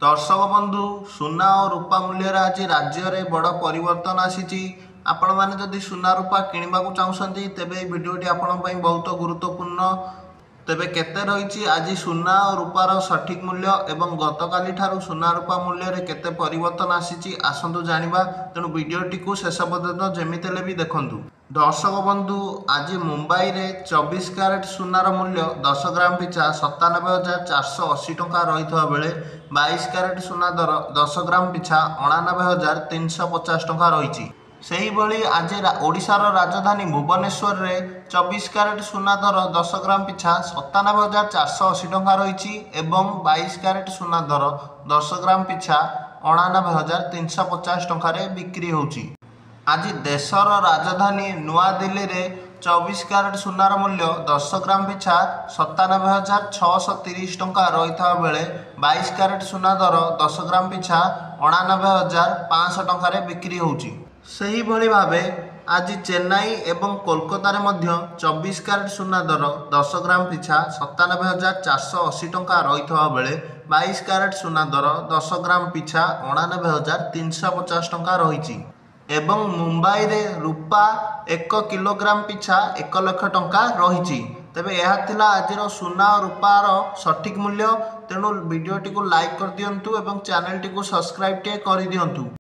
दर्शक बंधु सुना और रूपा मूल्य आज राज्य में बड़ परिवर्तन आसी आपण मैंने जदि सुना रूपा किणवा चाहते तेरे भिडटी आपण बहुत गुरुत्वपूर्ण तेबे केते रही आज सुना और रूपार सठिक मूल्य एवं गतकाली ठारू सुना रूपा मूल्य रे केते परिवर्तन आसी आसतु जानिबा तेणु वीडियोटी को शेष पर्यंत जमीते भी देखूँ। दर्शक बंधु आज मुंबई रे 24 क्यारेट सुनार मूल्य 10 ग्राम पिछा 97,480 टंका रही बेले 22 क्यारेट सुना दर 10 ग्राम पिछा 99,350 टंका रही। सही भली आज ओडिशार राजधानी भुवनेश्वर रे 24 क्यारेट सुना दर 10 ग्राम पिछा 97,480 टंका रही एवं 22 क्यारेट सुना दर 10 ग्राम पिछा 99,350 टंका बिक्री होउची। आज देशर राजधानी नुआ दिल्ली रे 24 क्यारेट सुनार मूल्य 10 ग्राम पिछा 97,630 टंका रही बेले 22 क्यारेट सुना दर 10 ग्राम पिछा 99,500 टंका बिक्री होउची। सही भली भावे आज चेन्नई एवं कोलकाता रे मध्य 24 क्यारेट सुना दर 10 ग्राम पिछा 97,480 टंका रही बेले 22 क्यारेट सुना दर 10 ग्राम पिछा 99,350 टंका रही एवं मुंबई रे रूपा 1 किलोग्राम पिछा 1 लाख टंका रही। तेबे यह थिला आजिर सुना और रूपार सठिक मूल्य। तेणु वीडियोटी को लाइक कर दियंतु एवं चैनल टी को सब्सक्राइब कर दियंतु।